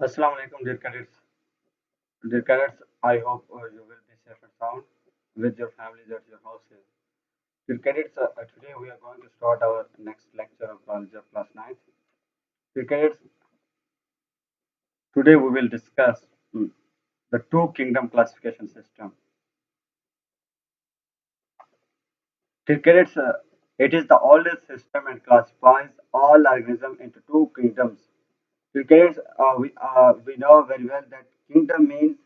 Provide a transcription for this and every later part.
Assalamu alaikum, dear cadets. Dear cadets, I hope you will be safe and sound with your families at your houses. Dear cadets, today we are going to start our next lecture of biology of class 9th. Dear cadets, today we will discuss the two kingdom classification system. Dear cadets, it is the oldest system and classifies all organisms into two kingdoms. Dear cadets, we know very well that kingdom means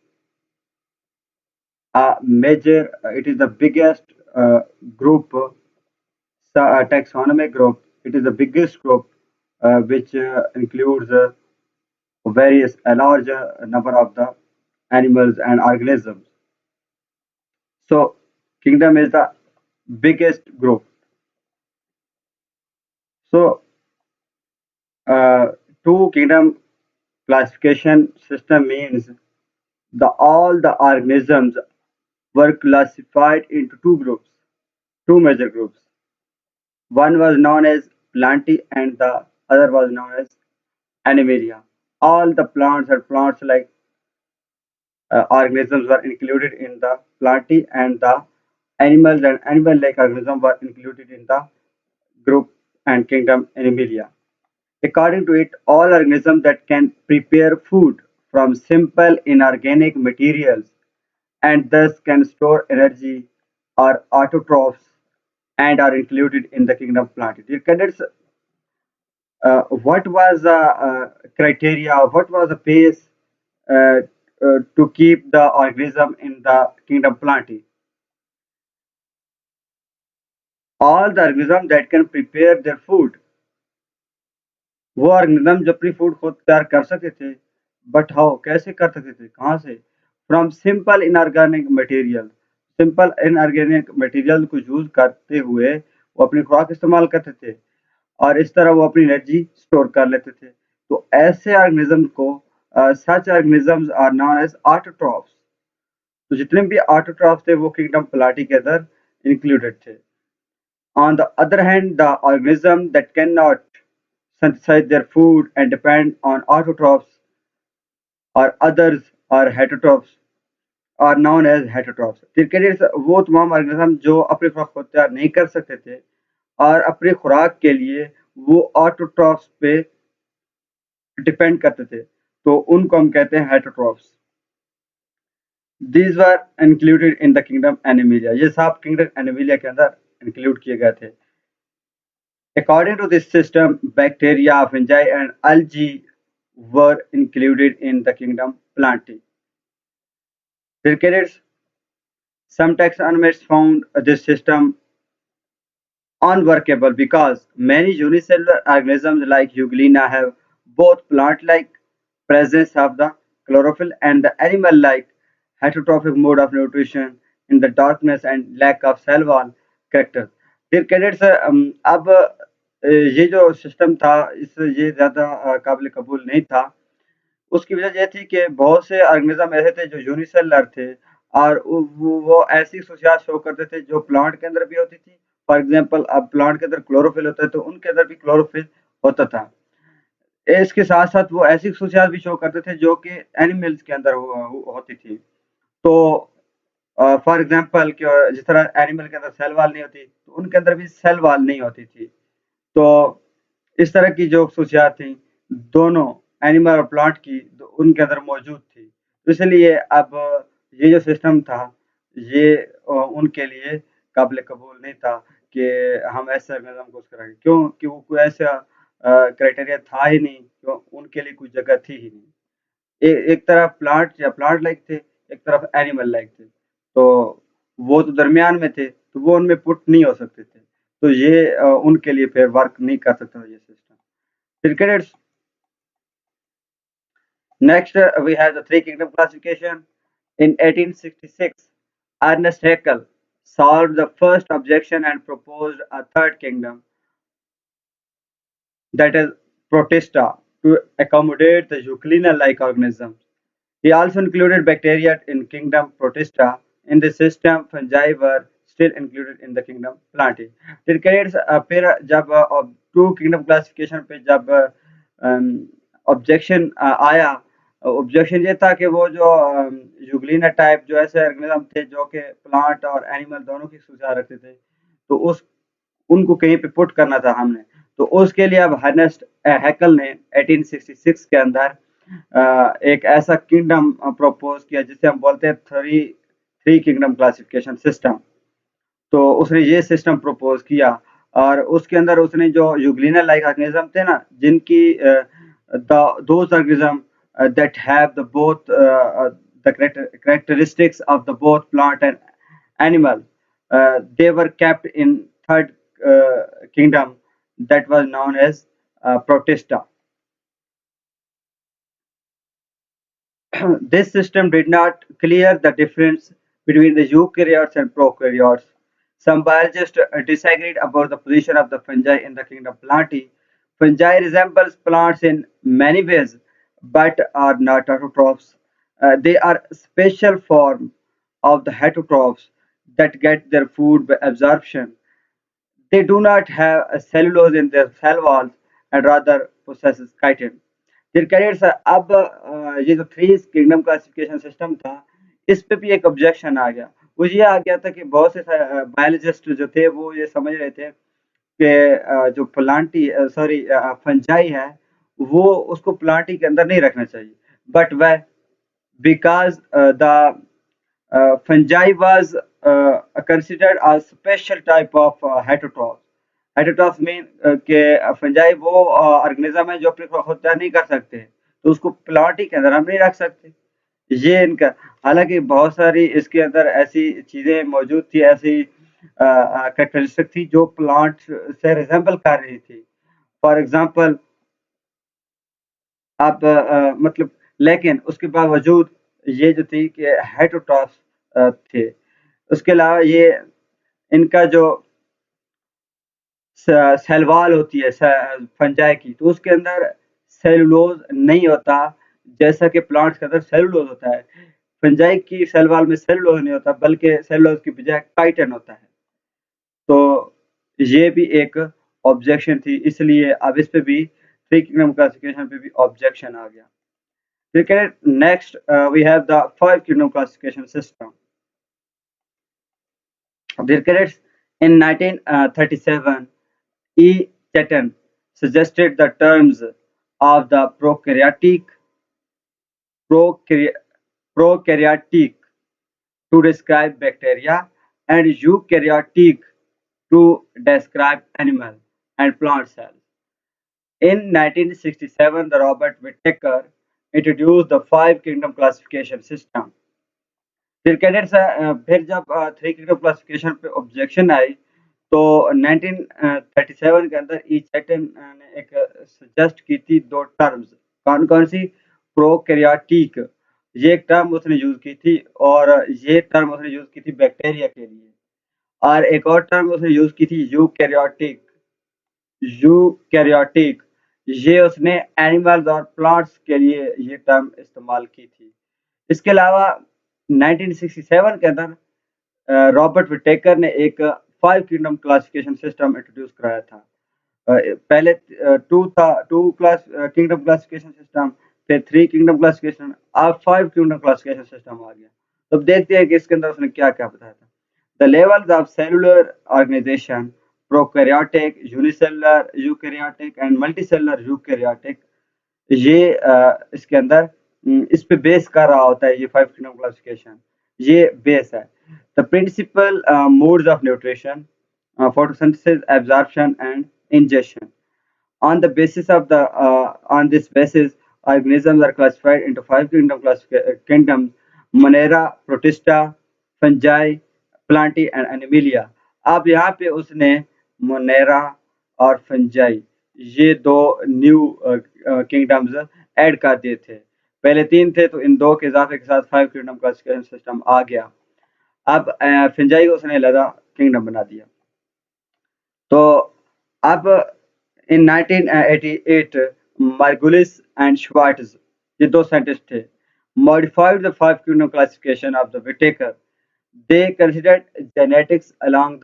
a major, it is the biggest group taxonomic group. It is the biggest group which includes a large number of the animals and organisms. So, kingdom is the biggest group. So, uh, two kingdom classification system means the all the organisms were classified into two groups, two major groups. One was known as plantae and the other was known as animalia. All the plants and plants like organisms were included in the plantae and the animals and animal-like organisms were included in the group and kingdom Animalia. According to it, all organisms that can prepare food from simple inorganic materials and thus can store energy are autotrophs and are included in the kingdom Plantae. Dear cadets, what was the criteria, what was the base uh, to keep the organism in the kingdom Plantae? All the organisms that can prepare their food, वो organism जो अपनी food खुद तैयार कर सकते थे, but how कैसे कर सकते थे, कहाँ से? From simple inorganic material, simple inorganic material को यूज करते हुए वो अपनी खुराक इस्तेमाल करते थे और इस तरह वो अपनी एनर्जी स्टोर कर लेते थे। तो ऐसे ऑर्गेनिज्म को such organisms are known as autotrophs. तो जितने भी ऑटोट्रॉफ्स थे वो किंगडम प्लाटी के अंदर इंक्लूडेड थे। On the other hand, the organisms that cannot synthesize their food and depend on autotrophs or others are heterotrophs are known as heterotrophs. Cricketers वो तमाम ऑर्गेनिज्म जो अपनी खुराक को तैयार नहीं कर सकते थे और अपनी खुराक के लिए वो ऑटोट्रॉफ्स पे डिपेंड करते थे, तो उनको हम कहते हैं heterotrophs. These were included in the kingdom Animalia. ये सब kingdom Animalia के अंदर include किए गए थे। According to this system, bacteria, fungi, and algae were included in the kingdom Plantae. Crickets, some taxonomists found this system unworkable because many unicellular organisms like Euglena have both plant-like presence of the chlorophyll and the animal-like heterotrophic mode of nutrition in the darkness and lack of cell wall characters. Dear cadets, अब ये जो system था इस ये ज़्यादा काबिल कबूल नहीं था। उसकी वजह ये थी कि बहुत से ऑर्गेनिज्म ऐसे थे जो यूनिसेलुलर थे और वो ऐसी खसूसियात शो करते थे जो प्लांट के अंदर भी होती थी। फॉर एग्जांपल अब प्लांट के अंदर क्लोरोफिल होता है तो उनके अंदर भी क्लोरोफिल होता था। इसके साथ-साथ वो ऐसी खसूसियात भी शो करते थे जो कि एनिमल्स के अंदर होती थी। तो फॉर एग्जांपल कि जिस तरह एनिमल के अंदर सेल वॉल नहीं होती, तो उनके अंदर भी सेल वॉल नहीं होती थी। तो इस तरह की जो खसूसियात थी, दोनों एनिमल और प्लांट की उनके अंदर मौजूद थी। तो इसलिए अब ये जो सिस्टम था, ये उनके लिए काबिल कबूल नहीं था कि हम ऐसे ऑर्गेनिज्म को उसको रखें। क्यों? कि वो कोई ऐसा क्राइटेरिया था ही नहीं, तो उनके लिए कोई जगह थी ही नहीं। एक तरफ प्लांट या प्लांट लाइक थे, एक तरफ एनिमल लाइक थे। तो वो तो दरमियान में थे, तो वो उनमें पुट नहीं हो सकते थे। तो ये उनके लिए फिर वर्क नहीं कर सकता था ये system. Cricketers. Next, we have the three kingdom classification. In 1866, Ernest Haeckel solved the first objection and proposed a third kingdom, that is Protista, to accommodate the Euglena-like organisms. He also included bacteria in kingdom Protista. In the system, fungi were still included in the kingdom Plantae. Cricketers फिर जब to kingdom classification पे जब objection आया objection ये था कि वो जो यूग्लिना टाइप जो ऐसे ऑर्गेनिज्म थे जो कि प्लांट और एनिमल दोनों की सुझाव रखते थे, तो उस उनको कहीं पे पुट करना था हमने। तो उसके लिए अब हर्नेस्ट हैकल ने 1866 के अंदर एक ऐसा किंगडम प्रपोज किया जिसे हम बोलते हैं three three kingdom classification system. तो उसने ये सिस्टम प्रपोज किया और उसके अंदर उसने जो यूग्लिना लाइक ऑर्गेनिज्म थे ना, जिनकी those organism that have the both the characteristics of the both plant and animal, they were kept in third kingdom that was known as Protista. This system did not clear the difference between the eukaryotes and prokaryotes. Some biologists disagreed about the position of the fungi in the kingdom Plantae. Fungi resembles plants in many ways, but are not autotrophs. They are special form of the heterotrophs that get their food by absorption. They do not have a cellulose in their cell walls and rather possesses chitin. Cricket sir अब ये जो three kingdom classification system था, इस पे भी एक objection आ गया। वो ये आ गया था कि बहुत से बायोलॉजिस्ट जो थे वो ये समझ रहे थे कि जो प्लांटी सॉरी फंजाई है वो उसको प्लांटी के अंदर नहीं रखना चाहिए। बट वह because the fungi was considered a special type of heterotrophs. Heterotrophs mean कि फंजाई वो ऑर्गेनिज्म है जो अपनी खुद हत्या नहीं कर सकते, तो उसको प्लांट ही के अंदर हम नहीं रख सकते। ये इनका, हालांकि बहुत सारी इसके अंदर ऐसी चीजें मौजूद थी, ऐसी कैरेक्टरिस्टिक थी जो प्लांट से रिजेंबल कर रही थी। फॉर एग्जांपल आप मतलब, लेकिन उसके बावजूद ये जो थी कि हेटेरोट्रॉफ्स थे। उसके अलावा ये इनका जो सेल वॉल होती है फंजाई की, तो उसके अंदर सेलुलोज नहीं होता जैसा कि प्लांट्स के अंदर सेलुलोज होता है। फंजाई की सेल वॉल में सेलुलोज नहीं होता, बल्कि सेलुलोज की बजाय काइटिन होता है। तो ये भी एक ऑब्जेक्शन थी, इसलिए अब इस पे भी थ्री किंगडम क्लासिफिकेशन पे भी ऑब्जेक्शन आ गया। Cricket. Next, we have the five kingdom classification system. The cadets in 1937, E. Chetan suggested the terms of the prokaryotic, prokaryotic to describe bacteria and eukaryotic to describe animal and plant cells. In 1967, the Robert Whittaker introduced the five kingdom classification system. फिर cadets फिर जब three kingdom classification पे objection आई, तो 1937 के अंदर ई चैटन ने एक suggest की थी दो टर्म्स। कौन कौन सी? प्रोकैरियोटिक, ये एक टर्म उसने यूज की थी, और ये टर्म उसने यूज की थी बैक्टीरिया के लिए। और एक और टर्म उसने यूज की थी यूकैरियोटिक, यूकैरियोटिक, ये उसने एनिमल्स और प्लांट्स के लिए ये टर्म इस्तेमाल की थी। इसके अलावा 1967 के अंदर रॉबर्ट विटेकर ने एक five kingdom classification system introduce कराया था। पहले टू था, two class kingdom classification system, फिर थ्री किंगडम क्लासिफिकेशन, अब फाइव किंगडम क्लासिफिकेशन सिस्टम आ गया। तो अब देखते हैं कि इसके अंदर उसने क्या क्या बताया था। The levels of cellular organisation, prokaryotic, unicellular eukaryotic and multicellular eukaryotic, ये इसके अंदर इस पे बेस कर रहा होता है। ये फाइव किंगडम क्लासिफिकेशन ये बेस है। The principal modes of nutrition, photosynthesis, absorption and ingestion. On the basis of the on this basis, organisms are classified into five kingdoms: Monera, Protista, Fungi, Plantae and Animalia. अब यहाँ पे उसने Monera और fungi ये दो new kingdoms add कर दिए थे। पहले तीन थे, तो इन दो के इजाफे के साथ फाइव किंगडम क्लासिफिकेशन सिस्टम आ गया। अब फंजाई को उसने अलग किंगडम बना दिया। तो अब इन 1988 मार्गुलिस एंड श्वार्ट्ज, ये दो साइंटिस्ट थे, modified the five kingdom classification of the Whittaker. They considered genetics along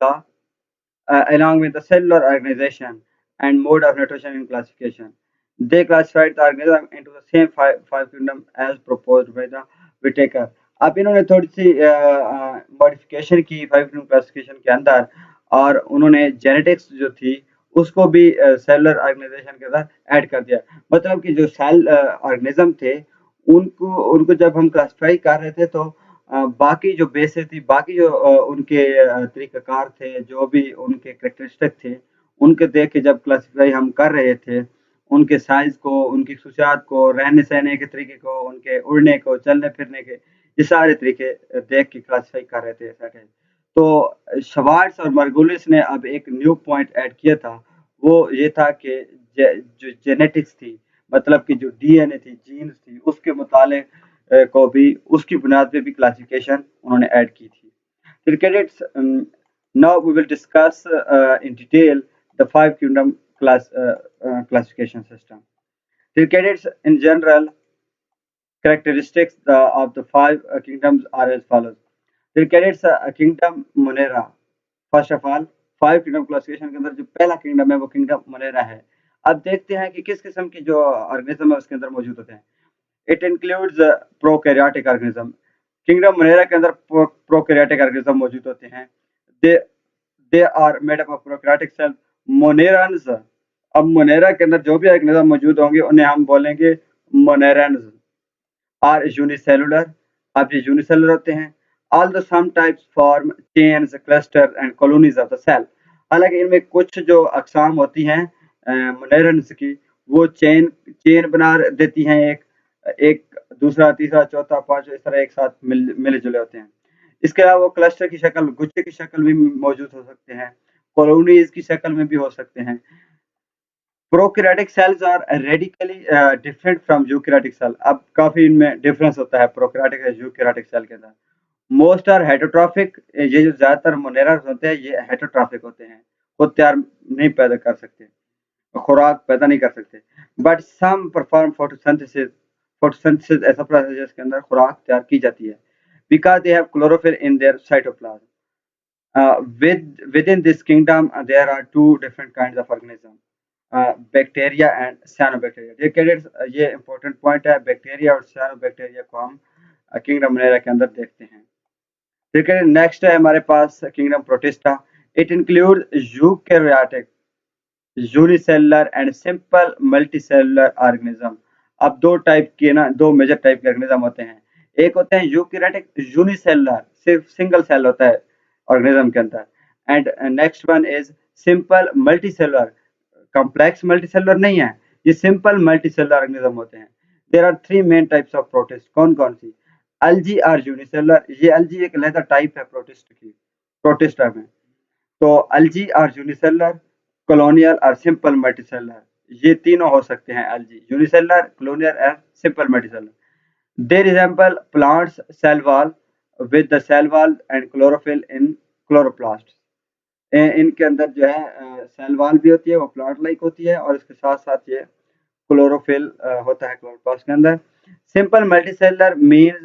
with the cellular organization and mode of nutrition in classification. They classified the organism into the same five kingdom as proposed by the Whitaker. अब इन्होंने थोड़ी सी modification की five kingdom classification के अंदर, और उन्होंने genetics जो थी उसको भी सेलुलर ऑर्गेनाइजेशन के अंदर ऐड कर दिया। मतलब कि जो सेल ऑर्गेनिज्म थे उनको उनको जब हम क्लासिफाई कर रहे थे तो बाकी जो बेसिस थी, बाकी जो उनके तरीक़ाकार थे, जो भी उनके कैरेक्टरिस्टिक थे, उनके देख के जब क्लासिफाई हम कर रहे थे, उनके साइज़ को, उनकी खसूसियात को, रहने-सहने के तरीके को, उनके उड़ने को, चलने-फिरने के, ये सारे तरीके देख के क्लासिफाई कर रहे थे ऐसा। तो शवार्ट्ज और मार्गुलिस ने अब एक न्यू पॉइंट ऐड किया था, वो ये था कि जो जेनेटिक्स थी, मतलब कि जो डीएनए थी, जीन्स थी, उसके मुतालिक को भी उसकी बुनियाद पे भी क्लासिफिकेशन उन्होंने ऐड की थी। फिर cadets, now we will discuss in detail the five kingdom classification system. Dear cadets, in general, characteristics of the five kingdoms are as follows. Dear cadets, kingdom Monera. First of all five kingdom classification के अंदर जो पहला kingdom है वो kingdom Monera है। अब देखते हैं कि किस किस्म की जो ऑर्गेनिज्म है उसके अंदर मौजूद होते हैं। It includes prokaryotic organism. Kingdom Monera के अंदर प्रोकैरियोटिक ऑर्गेनिज्म मौजूद होते हैं। They they are made up of prokaryotic cell monerans. अब मोनेरा के अंदर जो भी ऑर्गेनिज्म मौजूद होंगे उन्हें हम बोलेंगे मोनेरन्स। Are unicellular. अब ये यूनिसेलुलर होते हैं। Although some types form chains, clusters and colonies of the cell. हालांकि इनमें कुछ जो अकसाम होती हैं मोनेरन्स की, वो चेन बना देती हैं, एक एक दूसरा तीसरा चौथा पांचवा इस तरह एक साथ मिले जुले होते हैं। इसके अलावा वो क्लस्टर की शक्ल, गुच्छे की शक्ल भी मौजूद हो सकते हैं, कॉलोनीज की शक्ल में भी हो सकते हैं। Prokaryotic cells are radically different from eukaryotic cell. अब काफी इनमें डिफरेंस होता है प्रोकैरियोटिक और यूकैरियोटिक सेल के अंदर। Most are heterotrophic. ये जो ज्यादातर मोनेरस होते हैं ये हेटरोट्रॉफिक होते हैं, खुद तैयार नहीं पैदा कर सकते, खुराक पैदा नहीं कर सकते। But some perform photosynthesis. Photosynthesis ऐसा प्रोसेस है जिसके अंदर खुराक तैयार की जाती है, because they have chlorophyll in their cytoplasm. Within this kingdom there are two different kinds of organism, bacteria and cyanobacteria. ये कैडेट्स ये इंपॉर्टेंट पॉइंट है, बैक्टीरिया और साइनोबैक्टीरिया को हम किंगडम मोनेरा के अंदर देखते हैं। ठीक है, नेक्स्ट है हमारे पास kingdom Protista. It include eukaryotic, unicellular and simple multicellular organism. अब दो टाइप के ना, दो मेजर टाइप के ऑर्गेनिज्म होते हैं। एक होते हैं यूकैरियोटिक यूनिसेलुलर, सिर्फ सिंगल सेल होता है ऑर्गेनिज्म के अंदर, and next one is simple multicellular. Complex multicellular नहीं है, ये सिंपल मल्टीसेलुलर ऑर्गेनिज्म होते हैं। There are three main types of protist. कौन कौन सी? Algae are unicellular. ये एल्गी एक अलग टाइप है प्रोटिस्ट की, प्रोटिस्टा में। तो एल्गी आर यूनिसेलुलर, कॉलोनियल और सिंपल मल्टीसेलुलर, ये तीनों हो सकते हैं, एल्गी यूनिसेलुलर, कॉलोनियल और simple multicellular. They resemble plants cell wall with the cell wall and chlorophyll in chloroplast. इनके अंदर जो है सेल वॉल भी होती है, वो प्लांट लाइक होती है, और इसके साथ साथ ये क्लोरोफिल होता है क्लोरोप्लास्ट के अंदर। Simple multicellular means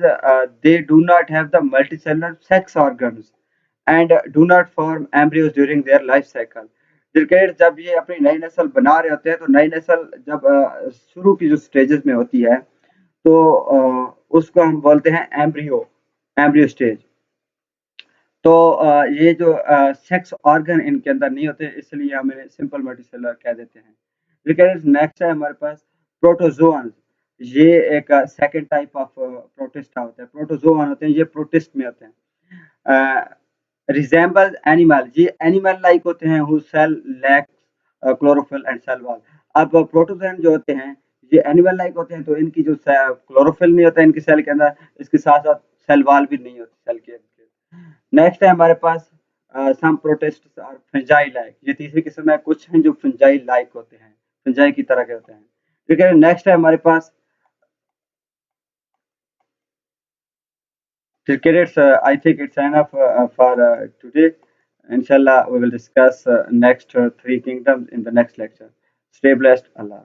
they do not have the multicellular sex organs and do not form embryos during their life cycle. जब ये अपनी नई नस्ल बना रहे होते हैं, तो नई नस्ल जब शुरू की जो स्टेजेस में होती है, तो उसको हम बोलते हैं एम्ब्रियो, एम्ब्रियो स्टेज। तो ये जो सेक्स ऑर्गन इनके अंदर नहीं होते, इसलिए हम इन्हें सिंपल मल्टीसेलुलर कह देते हैं। नेक्स्ट है हमारे पास प्रोटोजोअन। ये एक सेकंड टाइप ऑफ प्रोटिस्टा होता है। प्रोटोजोअन होते हैं, ये प्रोटिस्ट में होते हैं। रिजेंबल एनिमल, ये एनिमल लाइक होते हैं, who cell lacks chlorophyll and cell wall. अब प्रोटोजोअन जो होते हैं ये एनिमल लाइक होते हैं, तो इनकी जो क्लोरोफिल नहीं होता है इनकी सेल के अंदर, इसके साथ साथ सेल वॉल भी नहीं होती सेल के। नेक्स्ट है हमारे पास सम प्रोटिस्ट आर फंजाई लाइक। ये तीसरी किस्म है, कुछ हैं जो फंजाई लाइक होते हैं, फंजाई की तरह के होते हैं। ठीक है, नेक्स्ट है हमारे पास crickets. I think it's enough for today. Inshallah, we will discuss next three kingdoms in the next lecture. Stay blessed. Allah.